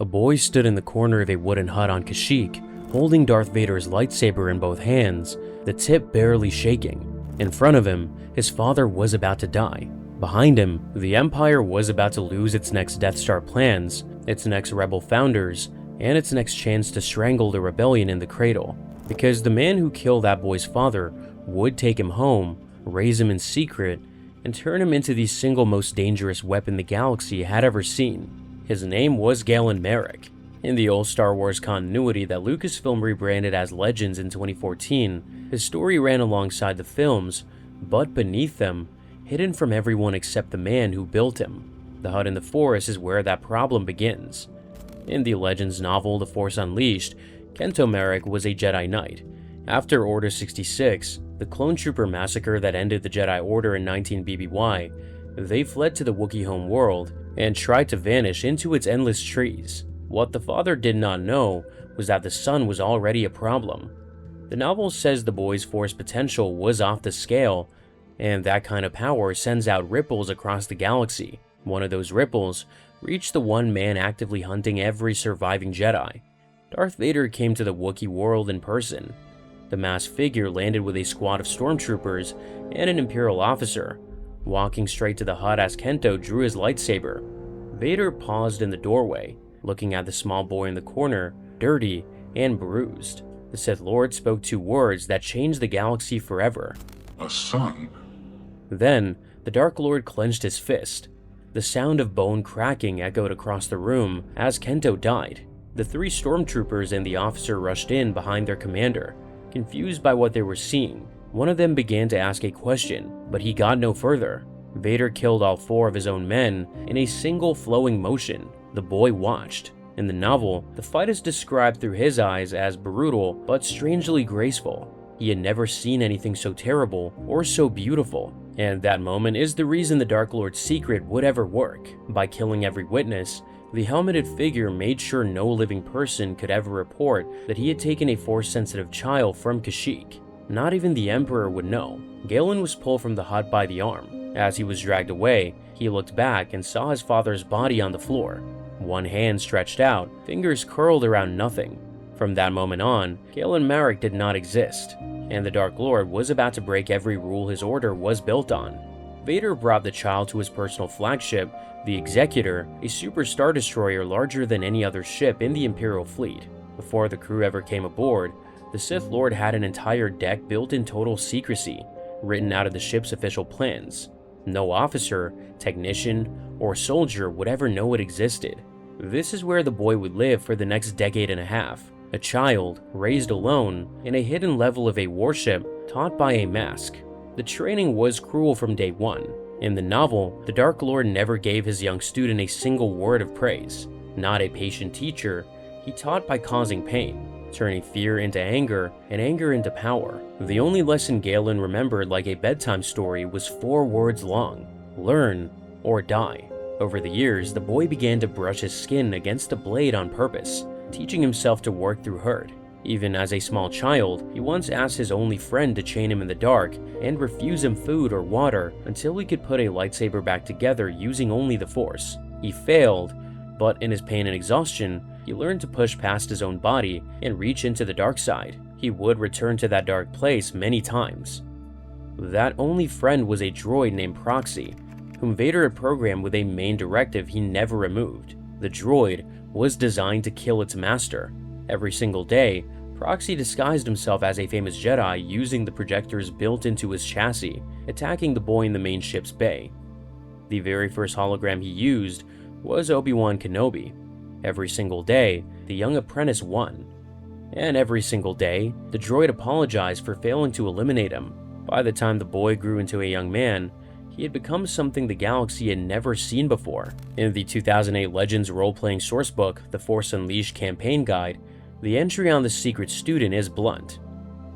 A boy stood in the corner of a wooden hut on Kashyyyk, holding Darth Vader's lightsaber in both hands, the tip barely shaking. In front of him, his father was about to die. Behind him, the Empire was about to lose its next Death Star plans, its next rebel founders, and its next chance to strangle the rebellion in the cradle. Because the man who killed that boy's father would take him home, raise him in secret, and turn him into the single most dangerous weapon the galaxy had ever seen. His name was Galen Marek. In the old Star Wars continuity that Lucasfilm rebranded as Legends in 2014, his story ran alongside the films, but beneath them, hidden from everyone except the man who built him. The hut in the forest is where that problem begins. In the Legends novel The Force Unleashed, Galen Marek was a Jedi Knight. After Order 66, the clone trooper massacre that ended the Jedi Order in 19 BBY, they fled to the Wookiee home world and tried to vanish into its endless trees. What the father did not know was that the son was already a problem. The novel says the boy's force potential was off the scale, and that kind of power sends out ripples across the galaxy. One of those ripples reached the one man actively hunting every surviving Jedi. Darth Vader came to the Wookiee world in person. The masked figure landed with a squad of stormtroopers and an Imperial officer. Walking straight to the hut as Kento drew his lightsaber, Vader paused in the doorway, looking at the small boy in the corner, dirty and bruised. The Sith Lord spoke two words that changed the galaxy forever. A son. Then, the Dark Lord clenched his fist. The sound of bone cracking echoed across the room as Kento died. The three stormtroopers and the officer rushed in behind their commander, confused by what they were seeing. One of them began to ask a question, but he got no further. Vader killed all four of his own men in a single flowing motion. The boy watched. In the novel, the fight is described through his eyes as brutal but strangely graceful. He had never seen anything so terrible or so beautiful, and that moment is the reason the Dark Lord's secret would ever work. By killing every witness, the helmeted figure made sure no living person could ever report that he had taken a Force-sensitive child from Kashyyyk. Not even the Emperor would know. Galen was pulled from the hut by the arm. As he was dragged away, he looked back and saw his father's body on the floor. One hand stretched out, fingers curled around nothing. From that moment on, Galen Marek did not exist, and the Dark Lord was about to break every rule his order was built on. Vader brought the child to his personal flagship, the Executor, a super star destroyer larger than any other ship in the Imperial fleet. Before the crew ever came aboard, the Sith Lord had an entire deck built in total secrecy, written out of the ship's official plans. No officer, technician, or soldier would ever know it existed. This is where the boy would live for the next decade and a half, a child raised alone in a hidden level of a warship taught by a mask. The training was cruel from day one. In the novel, the Dark Lord never gave his young student a single word of praise. Not a patient teacher, he taught by causing pain, turning fear into anger and anger into power. The only lesson Galen remembered like a bedtime story was 4 words long: learn or die. Over the years, the boy began to brush his skin against a blade on purpose, teaching himself to work through hurt. Even as a small child, he once asked his only friend to chain him in the dark and refuse him food or water until he could put a lightsaber back together using only the Force. He failed, but in his pain and exhaustion, he learned to push past his own body and reach into the dark side. He would return to that dark place many times. That only friend was a droid named Proxy, whom Vader had programmed with a main directive he never removed. The droid was designed to kill its master. Every single day, Proxy disguised himself as a famous Jedi using the projectors built into his chassis, attacking the boy in the main ship's bay. The very first hologram he used was Obi-Wan Kenobi. Every single day, the young apprentice won. And every single day, the droid apologized for failing to eliminate him. By the time the boy grew into a young man, he had become something the galaxy had never seen before. In the 2008 Legends role-playing sourcebook, The Force Unleashed Campaign Guide, the entry on the secret student is blunt.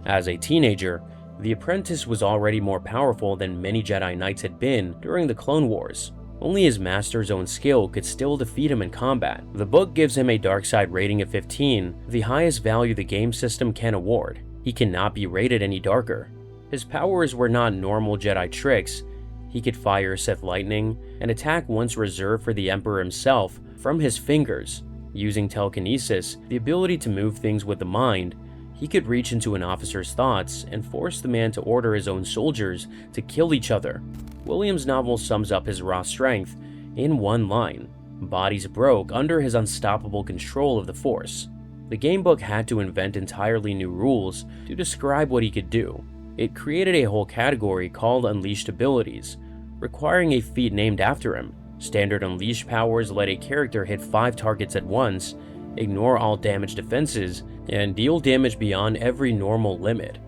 As a teenager, the apprentice was already more powerful than many Jedi Knights had been during the Clone Wars. Only his master's own skill could still defeat him in combat. The book gives him a dark side rating of 15, the highest value the game system can award. He cannot be rated any darker. His powers were not normal Jedi tricks. He could fire Sith lightning, an attack once reserved for the Emperor himself, from his fingers. Using telekinesis, the ability to move things with the mind, he could reach into an officer's thoughts and force the man to order his own soldiers to kill each other. Williams' novel sums up his raw strength in one line: bodies broke under his unstoppable control of the Force. The gamebook had to invent entirely new rules to describe what he could do. It created a whole category called Unleashed Abilities, requiring a feat named after him. Standard Unleashed powers let a character hit 5 targets at once, ignore all damage defenses, and deal damage beyond every normal limit.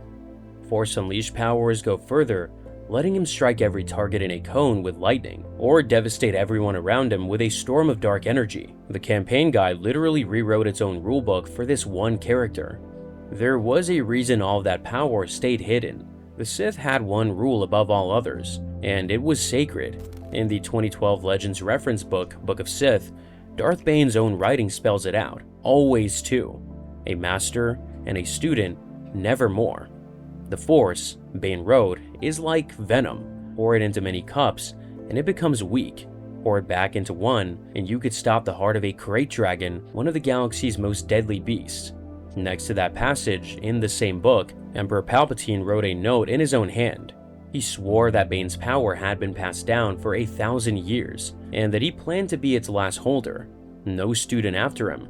Force Unleashed powers go further, letting him strike every target in a cone with lightning, or devastate everyone around him with a storm of dark energy. The campaign guide literally rewrote its own rulebook for this one character. There was a reason all of that power stayed hidden. The Sith had one rule above all others, and it was sacred. In the 2012 Legends reference book, Book of Sith, Darth Bane's own writing spells it out: always two. A master and a student, never more. The Force, Bane wrote, is like venom. Pour it into many cups, and it becomes weak. Pour it back into one, and you could stop the heart of a krayt dragon, one of the galaxy's most deadly beasts. Next to that passage, in the same book, Emperor Palpatine wrote a note in his own hand. He swore that Bane's power had been passed down for 1,000 years, and that he planned to be its last holder. No student after him.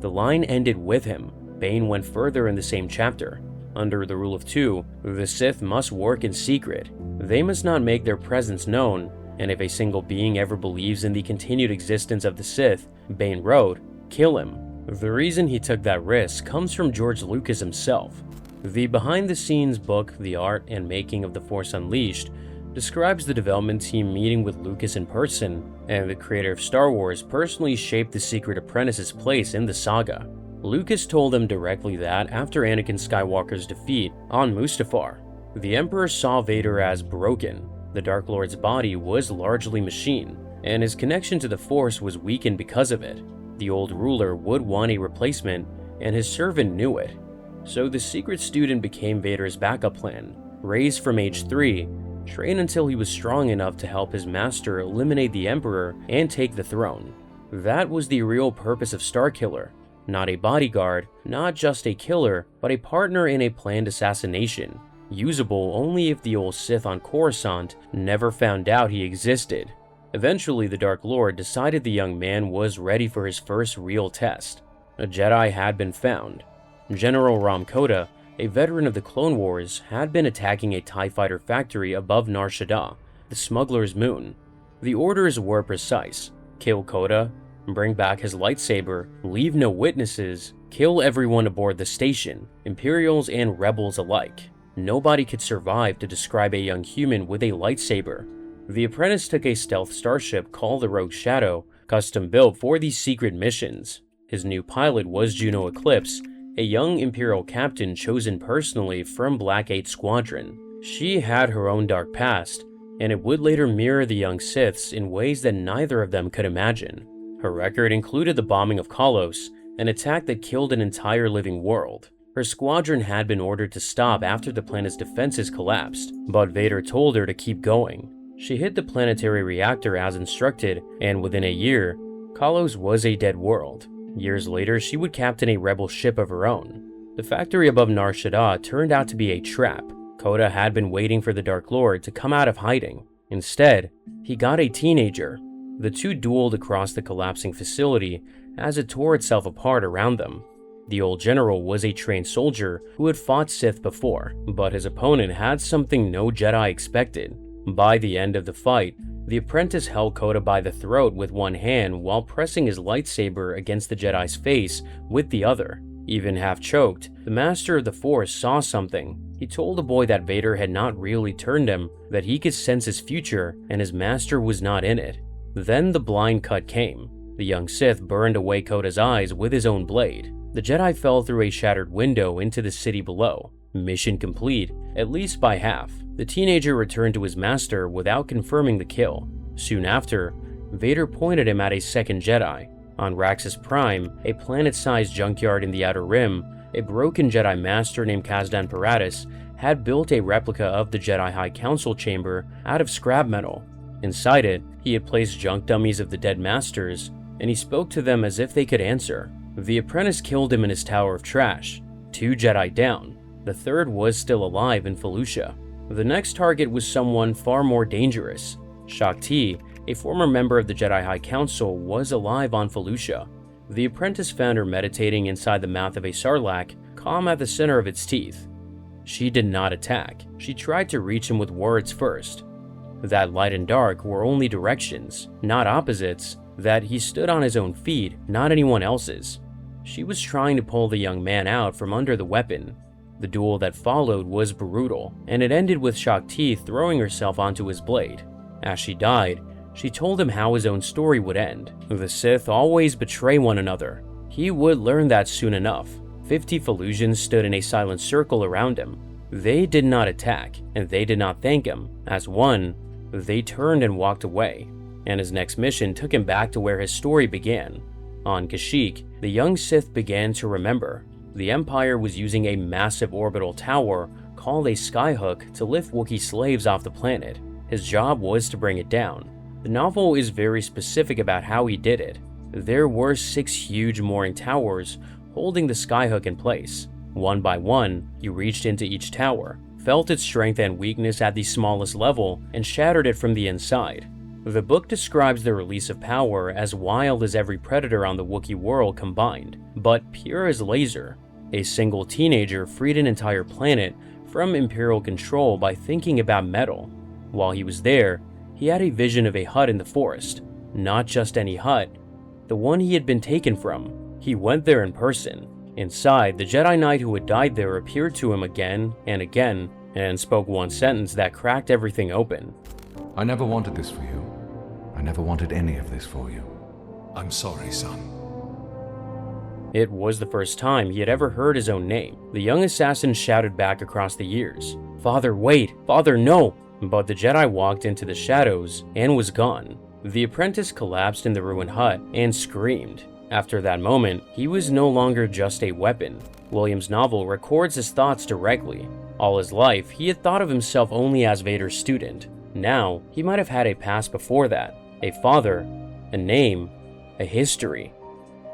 The line ended with him. Bane went further in the same chapter. Under the rule of 2, the Sith must work in secret. They must not make their presence known, and if a single being ever believes in the continued existence of the Sith, Bane wrote, kill him. The reason he took that risk comes from George Lucas himself. The behind-the-scenes book, The Art and Making of the Force Unleashed, describes the development team meeting with Lucas in person, and the creator of Star Wars personally shaped the secret apprentice's place in the saga. Lucas told them directly that after Anakin Skywalker's defeat on Mustafar, the Emperor saw Vader as broken. The Dark Lord's body was largely machine, and his connection to the Force was weakened because of it. The old ruler would want a replacement, and his servant knew it. So the secret student became Vader's backup plan. Raised from age 3, train until he was strong enough to help his master eliminate the Emperor and take the throne. That was the real purpose of Starkiller. Not a bodyguard, not just a killer, but a partner in a planned assassination. Usable only if the old Sith on Coruscant never found out he existed. Eventually, the Dark Lord decided the young man was ready for his first real test. A Jedi had been found. General Ram Koda, a veteran of the Clone Wars, had been attacking a TIE fighter factory above Nar Shaddaa, the smuggler's moon. The orders were precise: kill Koda, bring back his lightsaber, leave no witnesses, kill everyone aboard the station, Imperials and rebels alike. Nobody could survive to describe a young human with a lightsaber. The apprentice took a stealth starship called the Rogue Shadow, custom built for these secret missions. His new pilot was Juno Eclipse, a young Imperial captain chosen personally from Black 8 Squadron. She had her own dark past, and it would later mirror the young Siths in ways that neither of them could imagine. Her record included the bombing of Kalos, an attack that killed an entire living world. Her squadron had been ordered to stop after the planet's defenses collapsed, but Vader told her to keep going. She hit the planetary reactor as instructed, and within a year, Kalos was a dead world. Years later, she would captain a rebel ship of her own. The factory above Nar Shaddaa turned out to be a trap. Koda had been waiting for the Dark Lord to come out of hiding. Instead, he got a teenager. The two dueled across the collapsing facility as it tore itself apart around them. The old general was a trained soldier who had fought Sith before, but his opponent had something no Jedi expected. By the end of the fight, the apprentice held Koda by the throat with one hand while pressing his lightsaber against the Jedi's face with the other. Even half choked, the Master of the Force saw something. He told the boy that Vader had not really turned him, that he could sense his future, and his master was not in it. Then the blind cut came. The young Sith burned away Koda's eyes with his own blade. The Jedi fell through a shattered window into the city below. Mission complete, at least by half. The teenager returned to his master without confirming the kill. Soon after, Vader pointed him at a second Jedi. On Raxus Prime, a planet-sized junkyard in the Outer Rim, a broken Jedi Master named Kazdan Paratus had built a replica of the Jedi High Council chamber out of scrap metal. Inside it, he had placed junk dummies of the dead Masters, and he spoke to them as if they could answer. The apprentice killed him in his tower of trash. 2 Jedi down. The third was still alive in Felucia. The next target was someone far more dangerous. Shakti, a former member of the Jedi High Council, was alive on Felucia. The apprentice found her meditating inside the mouth of a sarlacc, calm at the center of its teeth. She did not attack. She tried to reach him with words first. That light and dark were only directions, not opposites, that he stood on his own feet, not anyone else's. She was trying to pull the young man out from under the weapon. The duel that followed was brutal, and it ended with Shakti throwing herself onto his blade. As she died, she told him how his own story would end. The Sith always betray one another. He would learn that soon enough. 50 Felucians stood in a silent circle around him. They did not attack, and they did not thank him. As one, they turned and walked away, and his next mission took him back to where his story began. On Kashyyyk, the young Sith began to remember. The Empire was using a massive orbital tower called a skyhook to lift Wookiee slaves off the planet. His job was to bring it down. The novel is very specific about how he did it. There were 6 huge mooring towers holding the skyhook in place. One by one, he reached into each tower, felt its strength and weakness at the smallest level, and shattered it from the inside. The book describes the release of power as wild as every predator on the Wookiee world combined, but pure as laser. A single teenager freed an entire planet from Imperial control by thinking about metal. While he was there, he had a vision of a hut in the forest. Not just any hut, the one he had been taken from. He went there in person. Inside, the Jedi Knight who had died there appeared to him again and spoke one sentence that cracked everything open. I never wanted this for you. I never wanted any of this for you. I'm sorry, son. It was the first time he had ever heard his own name. The young assassin shouted back across the years, "Father, wait! Father, no!" But the Jedi walked into the shadows and was gone. The apprentice collapsed in the ruined hut and screamed. After that moment, he was no longer just a weapon. Williams' novel records his thoughts directly. All his life, he had thought of himself only as Vader's student. Now, he might have had a past before that, a father, a name, a history.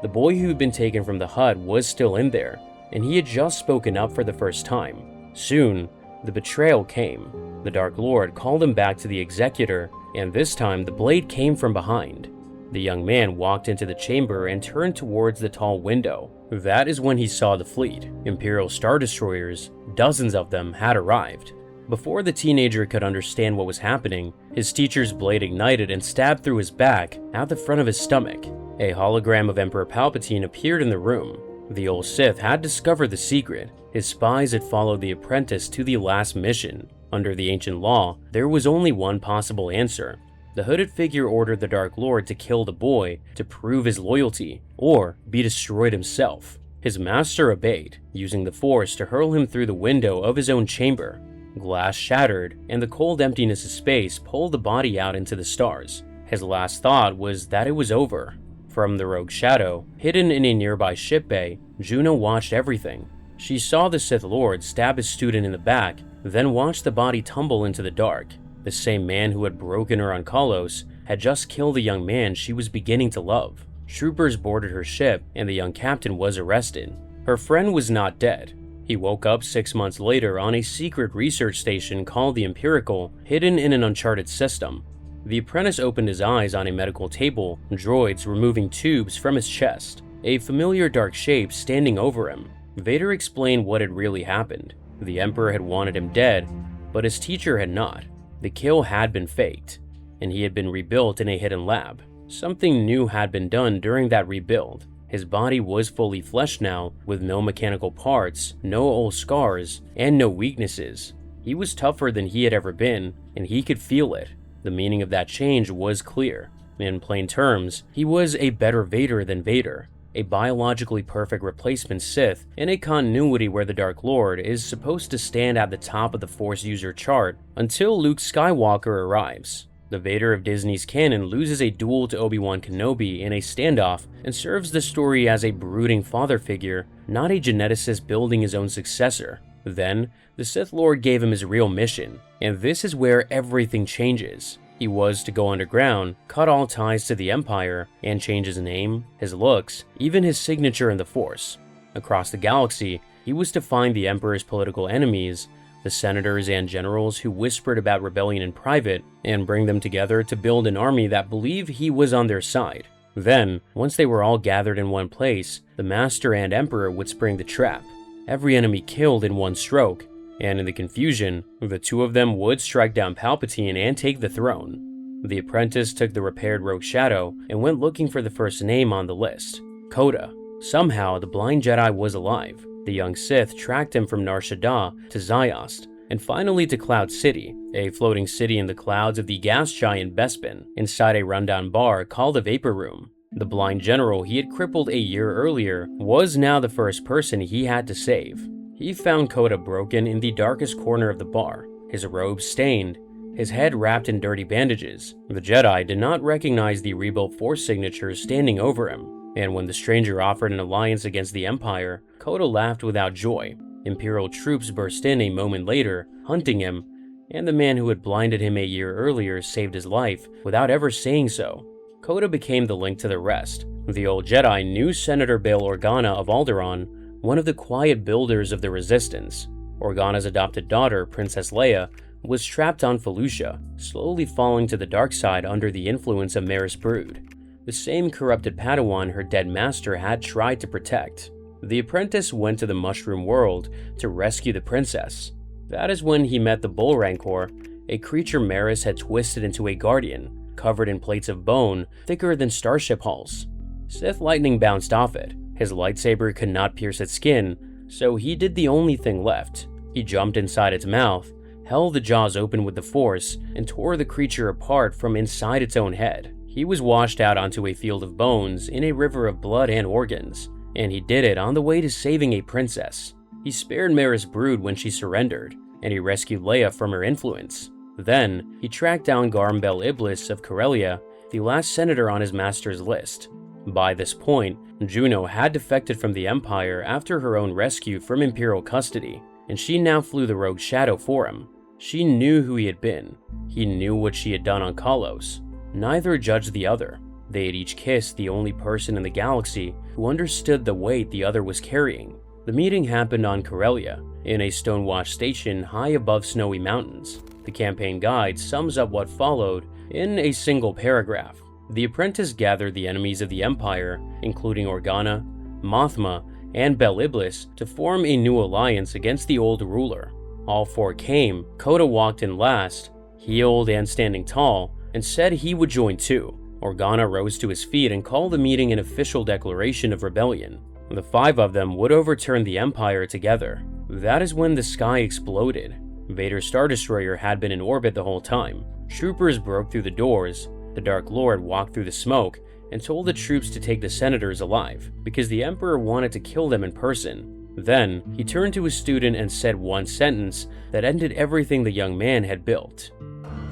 The boy who had been taken from the hut was still in there, and he had just spoken up for the first time. Soon, the betrayal came. The Dark Lord called him back to the Executor, and this time the blade came from behind. The young man walked into the chamber and turned towards the tall window. That is when he saw the fleet. Imperial Star Destroyers, dozens of them, had arrived. Before the teenager could understand what was happening, his teacher's blade ignited and stabbed through his back, out the front of his stomach. A hologram of Emperor Palpatine appeared in the room. The old Sith had discovered the secret. His spies had followed the apprentice to the last mission. Under the ancient law, there was only one possible answer. The hooded figure ordered the Dark Lord to kill the boy to prove his loyalty, or be destroyed himself. His master obeyed, using the Force to hurl him through the window of his own chamber. Glass shattered, and the cold emptiness of space pulled the body out into the stars. His last thought was that it was over. From the rogue shadow, hidden in a nearby ship bay, Juno watched everything. She saw the Sith Lord stab his student in the back, then watched the body tumble into the dark. The same man who had broken her on Kalos had just killed the young man she was beginning to love. Troopers boarded her ship, and the young captain was arrested. Her friend was not dead. He woke up 6 months later on a secret research station called the Empirical, hidden in an uncharted system. The apprentice opened his eyes on a medical table, droids removing tubes from his chest, a familiar dark shape standing over him. Vader explained what had really happened. The Emperor had wanted him dead, but his teacher had not. The kill had been faked, and he had been rebuilt in a hidden lab. Something new had been done during that rebuild. His body was fully fleshed now, with no mechanical parts, no old scars, and no weaknesses. He was tougher than he had ever been, and he could feel it. The meaning of that change was clear. In plain terms, he was a better Vader than Vader, a biologically perfect replacement Sith in a continuity where the Dark Lord is supposed to stand at the top of the Force user chart until Luke Skywalker arrives. The Vader of Disney's canon loses a duel to Obi-Wan Kenobi in a standoff and serves the story as a brooding father figure, not a geneticist building his own successor. Then, the Sith Lord gave him his real mission, and this is where everything changes. He was to go underground, cut all ties to the Empire, and change his name, his looks, even his signature in the Force. Across the galaxy, he was to find the Emperor's political enemies, the senators and generals who whispered about rebellion in private, and bring them together to build an army that believed he was on their side. Then, once they were all gathered in one place, the Master and Emperor would spring the trap. Every enemy killed in one stroke, and in the confusion, the two of them would strike down Palpatine and take the throne. The apprentice took the repaired Rogue Shadow and went looking for the first name on the list, Coda. Somehow, the blind Jedi was alive. The young Sith tracked him from Nar Shaddaa to Ziost, and finally to Cloud City, a floating city in the clouds of the gas giant Bespin, inside a rundown bar called the Vapor Room. The blind general he had crippled a year earlier was now the first person he had to save. He found Coda broken in the darkest corner of the bar, his robe stained, his head wrapped in dirty bandages. The Jedi did not recognize the rebuilt Force signatures standing over him, and when the stranger offered an alliance against the Empire, Coda laughed without joy. Imperial troops burst in a moment later, hunting him, and the man who had blinded him a year earlier saved his life without ever saying so. Coda became the link to the rest. The old Jedi knew Senator Bail Organa of Alderaan, one of the quiet builders of the Resistance. Organa's adopted daughter, Princess Leia, was trapped on Felucia, slowly falling to the dark side under the influence of Maris Brood, the same corrupted Padawan her dead master had tried to protect. The apprentice went to the Mushroom World to rescue the princess. That is when he met the Bull Rancor, a creature Maris had twisted into a guardian, covered in plates of bone thicker than starship hulls. Sith lightning bounced off it. His lightsaber could not pierce its skin, so he did the only thing left. He jumped inside its mouth, held the jaws open with the Force, and tore the creature apart from inside its own head. He was washed out onto a field of bones in a river of blood and organs, and he did it on the way to saving a princess. He spared Maris Brood when she surrendered, and he rescued Leia from her influence. Then, he tracked down Garm Bel Iblis of Corellia, the last senator on his master's list. By this point, Juno had defected from the Empire after her own rescue from Imperial custody, and she now flew the Rogue Shadow for him. She knew who he had been. He knew what she had done on Kalos. Neither judged the other. They had each kissed the only person in the galaxy who understood the weight the other was carrying. The meeting happened on Corellia, in a stonewashed station high above snowy mountains. The campaign guide sums up what followed in a single paragraph. The apprentice gathered the enemies of the Empire, including Organa, Mothma, and Bel Iblis, to form a new alliance against the old ruler. All four came. Coda walked in last, healed and standing tall, and said he would join too. Organa rose to his feet and called the meeting an official declaration of rebellion. The five of them would overturn the Empire together. That is when the sky exploded. Vader's Star Destroyer had been in orbit the whole time. Troopers broke through the doors. The Dark Lord walked through the smoke and told the troops to take the senators alive, because the Emperor wanted to kill them in person. Then, he turned to his student and said one sentence that ended everything the young man had built.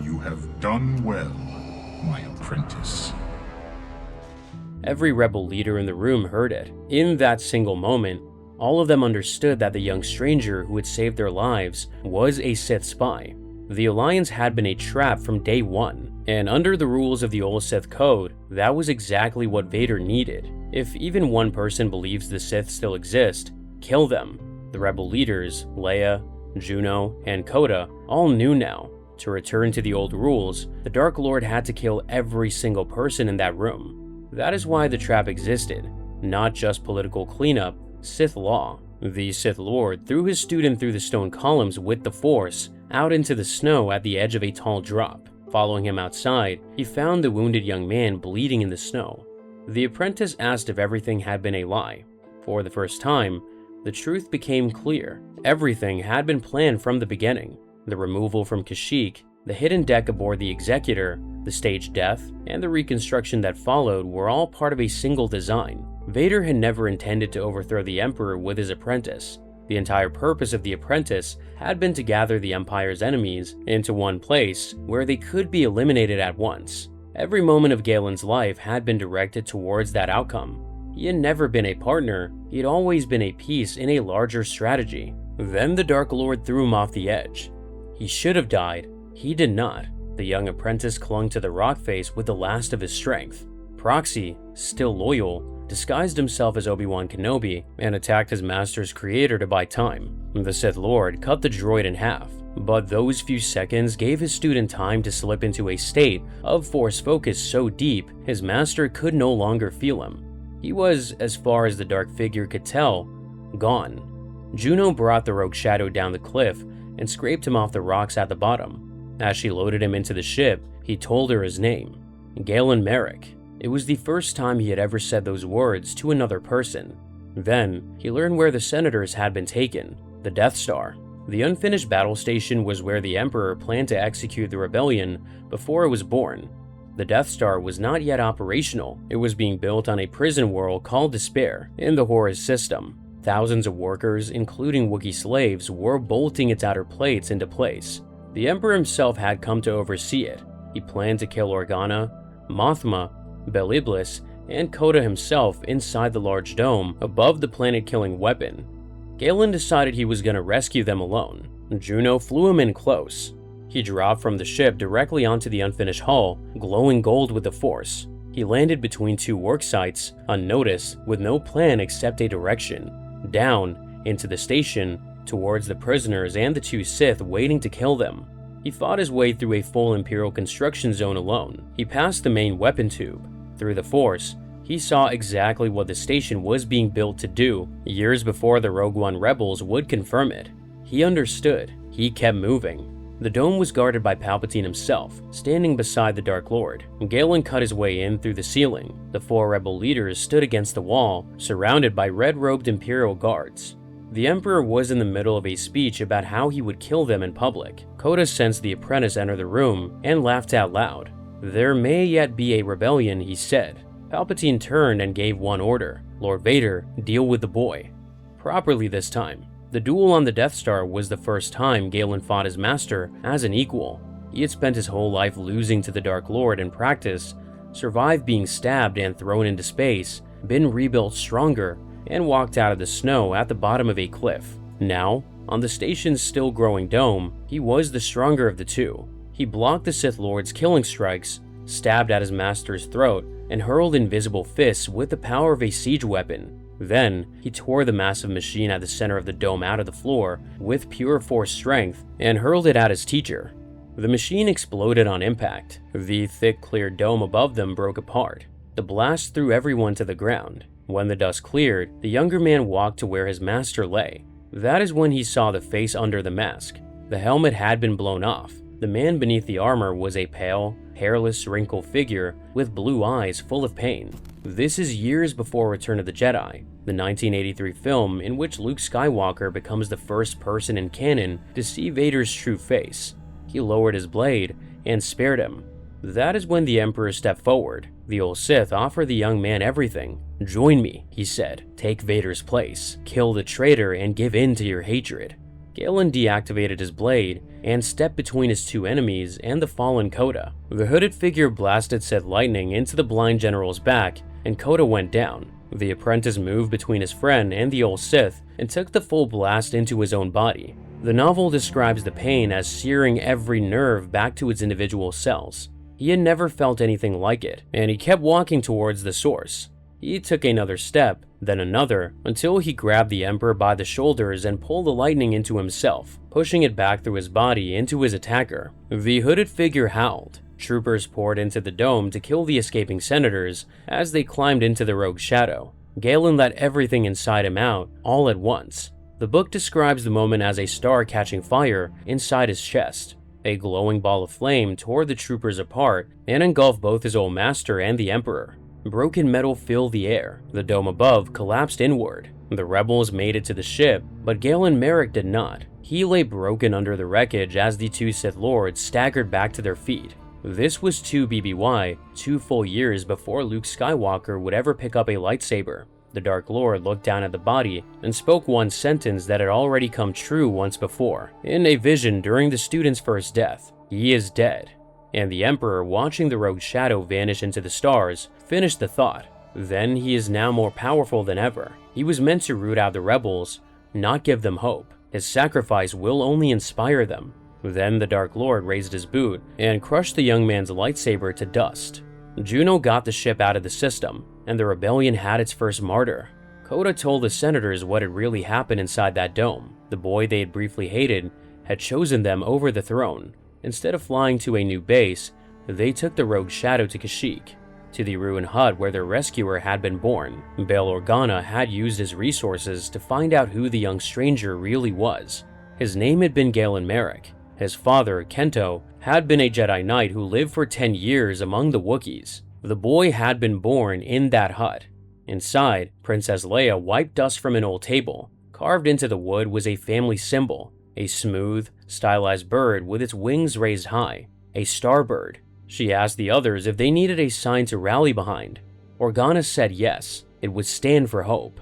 You have done well, my apprentice. Every rebel leader in the room heard it. In that single moment, all of them understood that the young stranger who had saved their lives was a Sith spy. The Alliance had been a trap from day one, and under the rules of the old Sith Code, that was exactly what Vader needed. If even one person believes the Sith still exist, kill them. The rebel leaders, Leia, Juno, and Coda, all knew now. To return to the old rules, the Dark Lord had to kill every single person in that room. That is why the trap existed, not just political cleanup, Sith law. The Sith Lord threw his student through the stone columns with the Force, out into the snow at the edge of a tall drop. Following him outside, he found the wounded young man bleeding in the snow. The apprentice asked if everything had been a lie. For the first time, the truth became clear. Everything had been planned from the beginning. The removal from Kashyyyk, the hidden deck aboard the Executor, the staged death, and the reconstruction that followed were all part of a single design. Vader had never intended to overthrow the Emperor with his apprentice. The entire purpose of the apprentice had been to gather the Empire's enemies into one place where they could be eliminated at once. Every moment of Galen's life had been directed towards that outcome. He had never been a partner, he had always been a piece in a larger strategy. Then the Dark Lord threw him off the edge. He should have died. He did not. The young apprentice clung to the rock face with the last of his strength. Proxy, still loyal, disguised himself as Obi-Wan Kenobi and attacked his master's creator to buy time. The Sith Lord cut the droid in half, but those few seconds gave his student time to slip into a state of force focus so deep his master could no longer feel him. He was, as far as the dark figure could tell, gone. Juno brought the rogue shadow down the cliff and scraped him off the rocks at the bottom. As she loaded him into the ship, he told her his name, Galen Marek. It was the first time he had ever said those words to another person. Then, he learned where the senators had been taken, the Death Star. The unfinished battle station was where the Emperor planned to execute the rebellion before it was born. The Death Star was not yet operational. It was being built on a prison world called Despair in the Horus system. Thousands of workers, including Wookiee slaves, were bolting its outer plates into place. The Emperor himself had come to oversee it. He planned to kill Organa, Mothma, Bel Iblis, and Coda himself inside the large dome above the planet-killing weapon. Galen decided he was going to rescue them alone. Juno flew him in close. He dropped from the ship directly onto the unfinished hull, glowing gold with the Force. He landed between two work sites, unnoticed, with no plan except a direction, down, into the station, towards the prisoners and the two Sith waiting to kill them. He fought his way through a full Imperial construction zone alone. He passed the main weapon tube. Through the Force, he saw exactly what the station was being built to do, years before the Rogue One rebels would confirm it. He understood. He kept moving. The dome was guarded by Palpatine himself, standing beside the Dark Lord. Galen cut his way in through the ceiling. The four rebel leaders stood against the wall, surrounded by red-robed Imperial guards. The Emperor was in the middle of a speech about how he would kill them in public. Coda sensed the apprentice enter the room and laughed out loud. "There may yet be a rebellion," he said. Palpatine turned and gave one order. "Lord Vader, deal with the boy." Properly this time. The duel on the Death Star was the first time Galen fought his master as an equal. He had spent his whole life losing to the Dark Lord in practice, survived being stabbed and thrown into space, been rebuilt stronger, and walked out of the snow at the bottom of a cliff. Now, on the station's still growing dome, he was the stronger of the two. He blocked the Sith Lord's killing strikes, stabbed at his master's throat, and hurled invisible fists with the power of a siege weapon. Then, he tore the massive machine at the center of the dome out of the floor with pure force strength and hurled it at his teacher. The machine exploded on impact. The thick, clear dome above them broke apart. The blast threw everyone to the ground. When the dust cleared, the younger man walked to where his master lay. That is when he saw the face under the mask. The helmet had been blown off. The man beneath the armor was a pale, hairless, wrinkled figure with blue eyes full of pain. This is years before Return of the Jedi, the 1983 film in which Luke Skywalker becomes the first person in canon to see Vader's true face. He lowered his blade and spared him. That is when the Emperor stepped forward. The old Sith offered the young man everything. "Join me," he said. "Take Vader's place. Kill the traitor and give in to your hatred." Galen deactivated his blade and stepped between his two enemies and the fallen Coda. The hooded figure blasted said lightning into the blind general's back, and Coda went down. The apprentice moved between his friend and the old Sith and took the full blast into his own body. The novel describes the pain as searing every nerve back to its individual cells. He had never felt anything like it, and he kept walking towards the source. He took another step, then another, until he grabbed the Emperor by the shoulders and pulled the lightning into himself, pushing it back through his body into his attacker. The hooded figure howled. Troopers poured into the dome to kill the escaping senators as they climbed into the rogue shadow. Galen let everything inside him out, all at once. The book describes the moment as a star catching fire inside his chest. A glowing ball of flame tore the troopers apart and engulfed both his old master and the Emperor. Broken metal filled the air. The dome above collapsed inward. The rebels made it to the ship, but Galen Marek did not. He lay broken under the wreckage as the two Sith Lords staggered back to their feet. This was 2 BBY, 2 full years before Luke Skywalker would ever pick up a lightsaber. The Dark Lord looked down at the body and spoke one sentence that had already come true once before, in a vision during the student's first death. "He is dead." And the Emperor, watching the rogue shadow vanish into the stars, finished the thought. Then he is now more powerful than ever. He was meant to root out the rebels, not give them hope. His sacrifice will only inspire them. Then the Dark Lord raised his boot and crushed the young man's lightsaber to dust. Juno got the ship out of the system, and the rebellion had its first martyr. Coda told the senators what had really happened inside that dome. The boy they had briefly hated had chosen them over the throne. Instead of flying to a new base, they took the rogue Shadow to Kashyyyk, to the ruined hut where their rescuer had been born. Bail Organa had used his resources to find out who the young stranger really was. His name had been Galen Marek. His father, Kento, had been a Jedi Knight who lived for 10 years among the Wookiees. The boy had been born in that hut. Inside, Princess Leia wiped dust from an old table. Carved into the wood was a family symbol, a smooth, stylized bird with its wings raised high, a starbird. She asked the others if they needed a sign to rally behind. Organa said yes, it would stand for hope.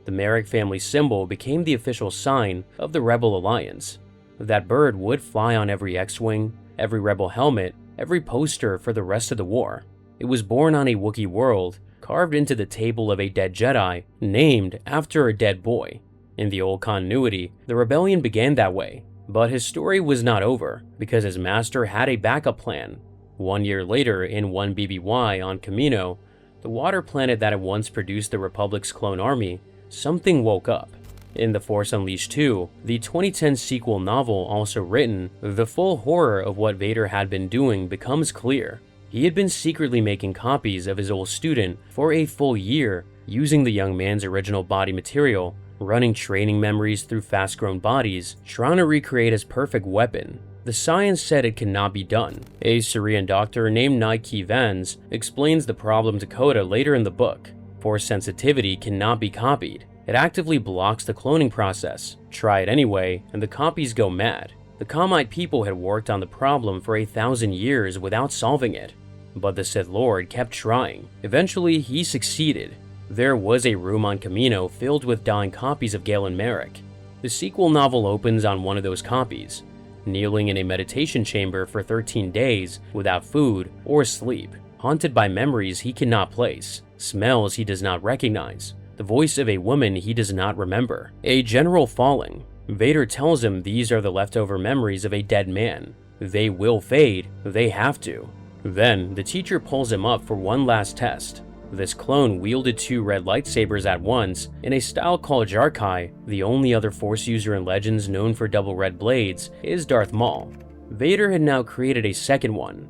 The Marek family symbol became the official sign of the Rebel Alliance. That bird would fly on every X-Wing, every Rebel helmet, every poster for the rest of the war. It was born on a Wookiee world, carved into the table of a dead Jedi, named after a dead boy. In the old continuity, the rebellion began that way, but his story was not over because his master had a backup plan. 1 year later, in 1 BBY on Kamino, the water planet that had once produced the Republic's clone army, something woke up. In The Force Unleashed 2, the 2010 sequel novel also written, the full horror of what Vader had been doing becomes clear. He had been secretly making copies of his old student for a full year, using the young man's original body material, running training memories through fast-grown bodies, trying to recreate his perfect weapon. The science said it cannot be done. A Syrian doctor named Nike Vans explains the problem to Coda later in the book. Force sensitivity cannot be copied. It actively blocks the cloning process. Try it anyway, and the copies go mad. The Kamite people had worked on the problem for 1,000 years without solving it. But the Sith Lord kept trying. Eventually, he succeeded. There was a room on Kamino filled with dying copies of Galen Marek. The sequel novel opens on one of those copies, kneeling in a meditation chamber for 13 days without food or sleep, haunted by memories he cannot place, smells he does not recognize, the voice of a woman he does not remember, a general falling. Vader tells him these are the leftover memories of a dead man. They will fade, they have to. Then, the teacher pulls him up for one last test. This clone wielded 2 red lightsabers at once in a style called Jarkai. The only other Force user in Legends known for double red blades is Darth Maul. Vader had now created a second one.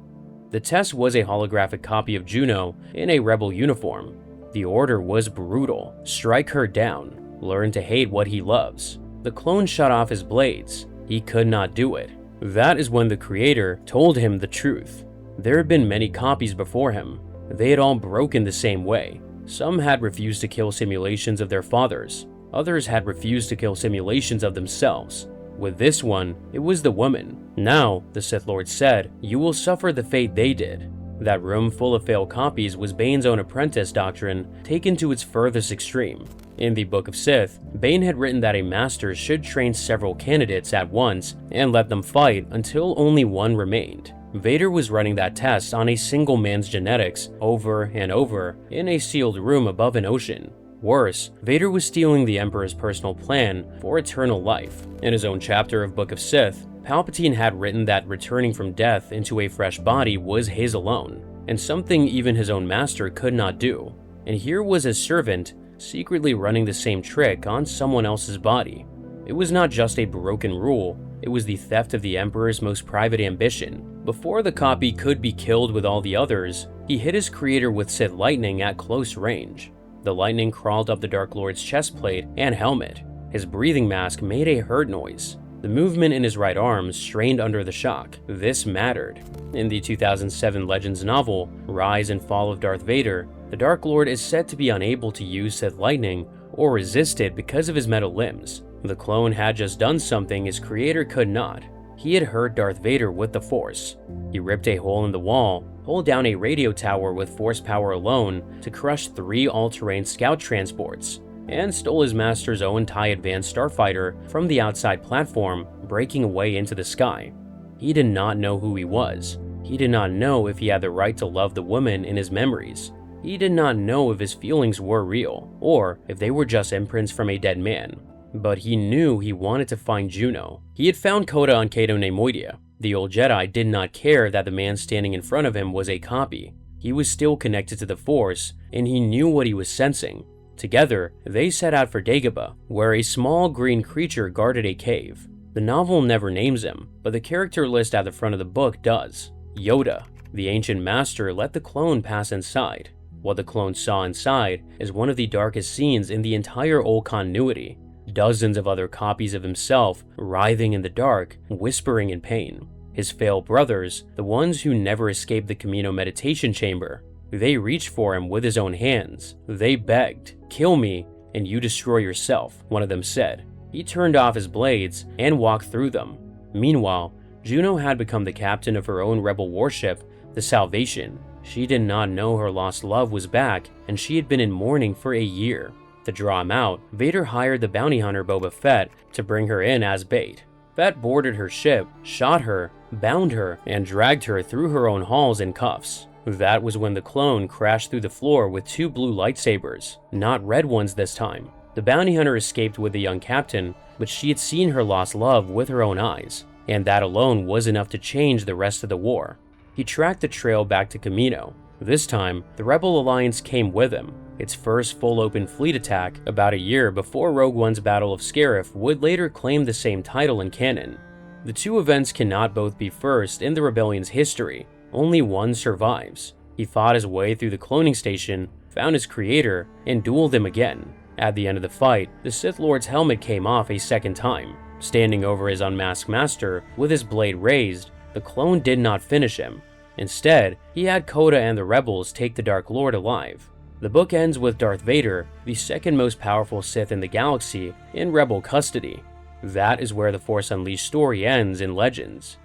The test was a holographic copy of Juno in a rebel uniform. The order was brutal: strike her down, learn to hate what he loves. The clone shut off his blades. He could not do it. That is when the creator told him the truth. There had been many copies before him. They had all broken the same way. Some had refused to kill simulations of their fathers. Others had refused to kill simulations of themselves. With this one, it was the woman. Now, the Sith Lord said, you will suffer the fate they did. That room full of failed copies was Bane's own apprentice doctrine taken to its furthest extreme. In the Book of Sith, Bane had written that a master should train several candidates at once and let them fight until only one remained. Vader was running that test on a single man's genetics over and over in a sealed room above an ocean. Worse, Vader was stealing the Emperor's personal plan for eternal life. In his own chapter of Book of Sith, Palpatine had written that returning from death into a fresh body was his alone, and something even his own master could not do. And here was his servant secretly running the same trick on someone else's body. It was not just a broken rule, it was the theft of the Emperor's most private ambition. Before the copy could be killed with all the others, he hit his creator with Sith lightning at close range. The lightning crawled up the Dark Lord's chest plate and helmet. His breathing mask made a hurt noise. The movement in his right arm strained under the shock. This mattered. In the 2007 Legends novel, Rise and Fall of Darth Vader, the Dark Lord is said to be unable to use Sith lightning or resist it because of his metal limbs. The clone had just done something his creator could not. He had hurt Darth Vader with the Force. He ripped a hole in the wall, pulled down a radio tower with Force power alone to crush 3 all-terrain scout transports, and stole his master's own TIE Advanced Starfighter from the outside platform, breaking away into the sky. He did not know who he was. He did not know if he had the right to love the woman in his memories. He did not know if his feelings were real, or if they were just imprints from a dead man. but he knew he wanted to find Juno. He had found Coda on Cato Neimoidia. The old Jedi did not care that the man standing in front of him was a copy. He was still connected to the Force, and he knew what he was sensing. Together, they set out for Dagobah, where a small green creature guarded a cave. The novel never names him, but the character list at the front of the book does. Yoda, the ancient master, let the clone pass inside. What the clone saw inside is one of the darkest scenes in the entire old continuity. Dozens of other copies of himself writhing in the dark, whispering in pain. His failed brothers, the ones who never escaped the Camino meditation chamber, they reached for him with his own hands. They begged, "Kill me, and you destroy yourself," one of them said. He turned off his blades and walked through them. Meanwhile, Juno had become the captain of her own rebel warship, the Salvation. She did not know her lost love was back, and she had been in mourning for a year. To draw him out, Vader hired the bounty hunter Boba Fett to bring her in as bait. Fett boarded her ship, shot her, bound her, and dragged her through her own halls in cuffs. That was when the clone crashed through the floor with 2 blue lightsabers, not red ones this time. The bounty hunter escaped with the young captain, but she had seen her lost love with her own eyes, and that alone was enough to change the rest of the war. He tracked the trail back to Camino. This time, the Rebel Alliance came with him, its first full open fleet attack about a year before Rogue One's Battle of Scarif would later claim the same title in canon. The two events cannot both be first in the rebellion's history. Only one survives. He fought his way through the cloning station, found his creator, and dueled him again. At the end of the fight, the Sith Lord's helmet came off a second time. Standing over his unmasked master, with his blade raised, the clone did not finish him. Instead, he had Coda and the rebels take the Dark Lord alive. The book ends with Darth Vader, the second most powerful Sith in the galaxy, in rebel custody. That is where the Force Unleashed story ends in Legends.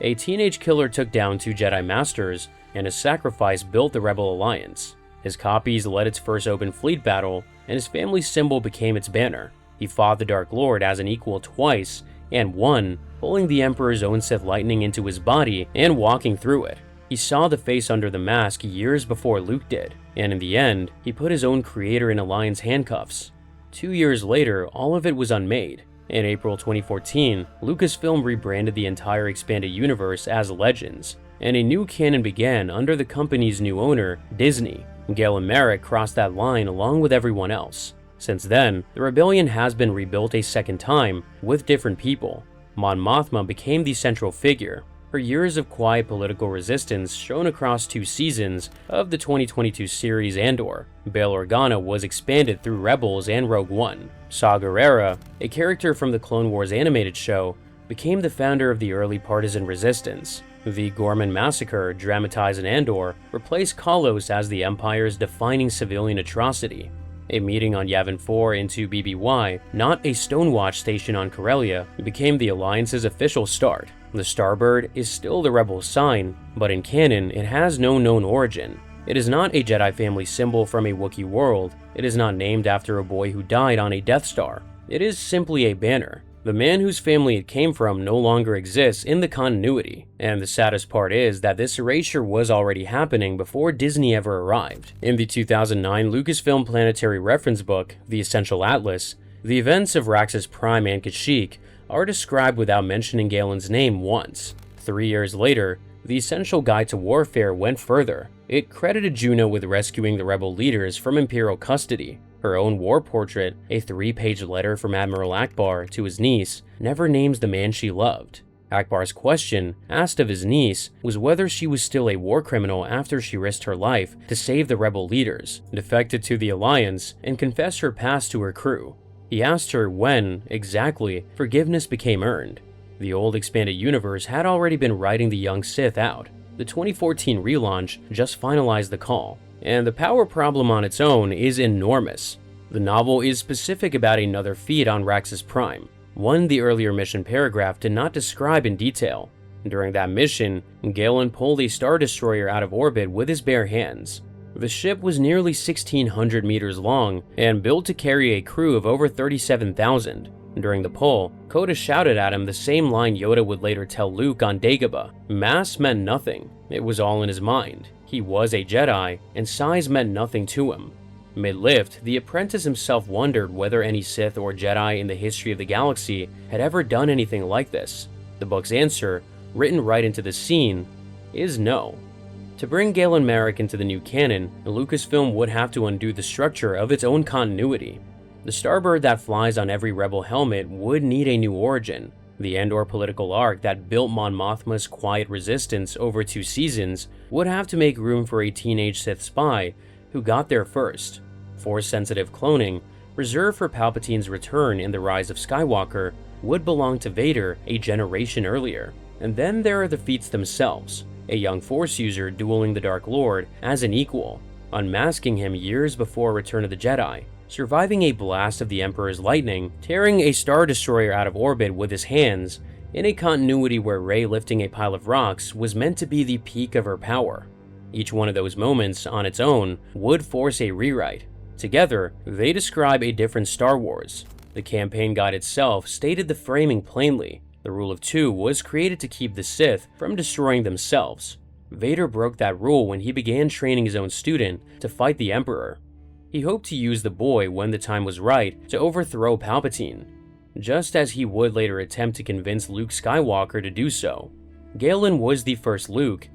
A teenage killer took down 2 Jedi Masters, and his sacrifice built the Rebel Alliance. His copies led its first open fleet battle, and his family's symbol became its banner. He fought the Dark Lord as an equal twice, and won, pulling the Emperor's own Sith lightning into his body and walking through it. He saw the face under the mask years before Luke did, and in the end, he put his own creator in Alliance handcuffs. 2 years later, all of it was unmade. In April 2014, Lucasfilm rebranded the entire expanded universe as Legends, and a new canon began under the company's new owner, Disney. Galen Marek crossed that line along with everyone else. Since then, the rebellion has been rebuilt a second time, with different people. Mon Mothma became the central figure. Her years of quiet political resistance shone across 2 seasons of the 2022 series Andor. Bail Organa was expanded through Rebels and Rogue One. Saw Gerrera, a character from the Clone Wars animated show, became the founder of the early partisan resistance. The Gorman Massacre, dramatized in Andor, replaced Kalos as the Empire's defining civilian atrocity. A meeting on Yavin 4 into BBY, not a Stonewatch station on Corellia, became the Alliance's official start. The Starbird is still the Rebel sign, but in canon, it has no known origin. It is not a Jedi family symbol from a Wookiee world. It is not named after a boy who died on a Death Star. It is simply a banner. The man whose family it came from no longer exists in the continuity, and the saddest part is that this erasure was already happening before Disney ever arrived. In the 2009 Lucasfilm Planetary Reference Book, The Essential Atlas, the events of Raxus Prime and Kashyyyk are described without mentioning Galen's name once. 3 years later, the Essential Guide to Warfare went further. It credited Juno with rescuing the rebel leaders from Imperial custody. Her own war portrait, a 3-page letter from Admiral Akbar to his niece, never names the man she loved. Akbar's question, asked of his niece, was whether she was still a war criminal after she risked her life to save the rebel leaders, defected to the Alliance, and confessed her past to her crew. He asked her when, exactly, forgiveness became earned. The old expanded universe had already been writing the young Sith out. The 2014 relaunch just finalized the call, and the power problem on its own is enormous. The novel is specific about another feat on Raxus Prime, one the earlier mission paragraph did not describe in detail. During that mission, Galen pulled a Star Destroyer out of orbit with his bare hands. The ship was nearly 1,600 meters long and built to carry a crew of over 37,000. During the pull, Coda shouted at him the same line Yoda would later tell Luke on Dagobah. Mass meant nothing. It was all in his mind. He was a Jedi, and size meant nothing to him. Mid-lift, the apprentice himself wondered whether any Sith or Jedi in the history of the galaxy had ever done anything like this. The book's answer, written right into the scene, is no. To bring Galen Marek into the new canon, Lucasfilm would have to undo the structure of its own continuity. The starbird that flies on every rebel helmet would need a new origin. The Andor political arc that built Mon Mothma's quiet resistance over 2 seasons would have to make room for a teenage Sith spy who got there first. Force-sensitive cloning, reserved for Palpatine's return in The Rise of Skywalker, would belong to Vader a generation earlier. And then there are the feats themselves, a young Force user dueling the Dark Lord as an equal, unmasking him years before Return of the Jedi, surviving a blast of the Emperor's lightning, tearing a Star Destroyer out of orbit with his hands, in a continuity where Rey lifting a pile of rocks was meant to be the peak of her power. Each one of those moments, on its own, would force a rewrite. Together, they describe a different Star Wars. The campaign guide itself stated the framing plainly. The rule of 2 was created to keep the Sith from destroying themselves. Vader broke that rule when he began training his own student to fight the Emperor. He hoped to use the boy when the time was right to overthrow Palpatine, just as he would later attempt to convince Luke Skywalker to do so. Galen was the first Luke.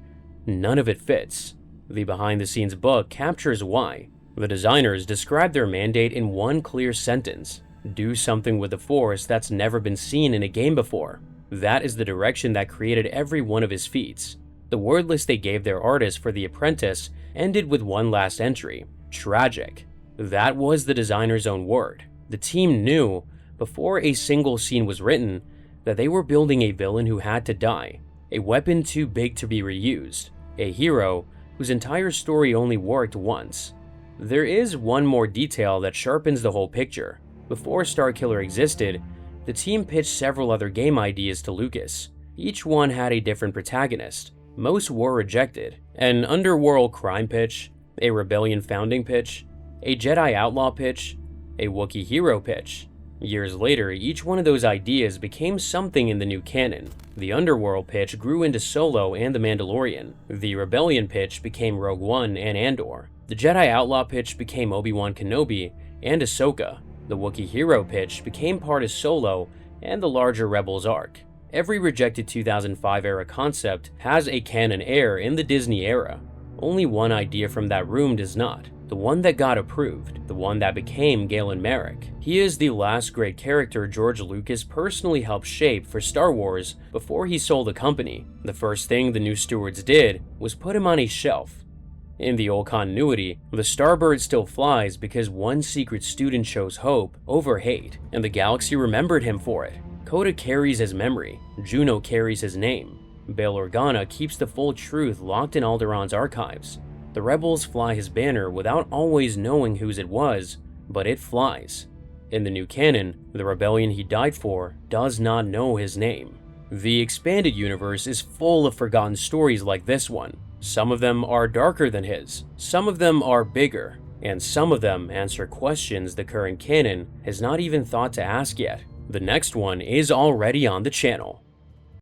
None of it fits. The behind-the-scenes book captures why. The designers describe their mandate in one clear sentence: do something with the Force that's never been seen in a game before. That is the direction that created every one of his feats. The word list they gave their artist for The Apprentice ended with one last entry: tragic. That was the designer's own word. The team knew, before a single scene was written, that they were building a villain who had to die, a weapon too big to be reused, a hero whose entire story only worked once. There is one more detail that sharpens the whole picture. Before Starkiller existed, the team pitched several other game ideas to Lucas. Each one had a different protagonist. Most were rejected. An underworld crime pitch, a rebellion founding pitch, a Jedi outlaw pitch, a Wookiee hero pitch. Years later, each one of those ideas became something in the new canon. The underworld pitch grew into Solo and The Mandalorian. The rebellion pitch became Rogue One and Andor. The Jedi outlaw pitch became Obi-Wan Kenobi and Ahsoka. The Wookiee hero pitch became part of Solo and the larger Rebels arc. Every rejected 2005 era concept has a canon heir in the Disney era. Only one idea from that room does not. The one that got approved, the one that became Galen Marek. He is the last great character George Lucas personally helped shape for Star Wars before he sold the company. The first thing the new stewards did was put him on a shelf. In the old continuity, the Starbird still flies because one secret student chose hope over hate, and the galaxy remembered him for it. Coda carries his memory, Juno carries his name. Bail Organa keeps the full truth locked in Alderaan's archives. The rebels fly his banner without always knowing whose it was, but it flies. In the new canon, the rebellion he died for does not know his name. The expanded universe is full of forgotten stories like this one. Some of them are darker than his, some of them are bigger, and some of them answer questions the current canon has not even thought to ask yet. The next one is already on the channel.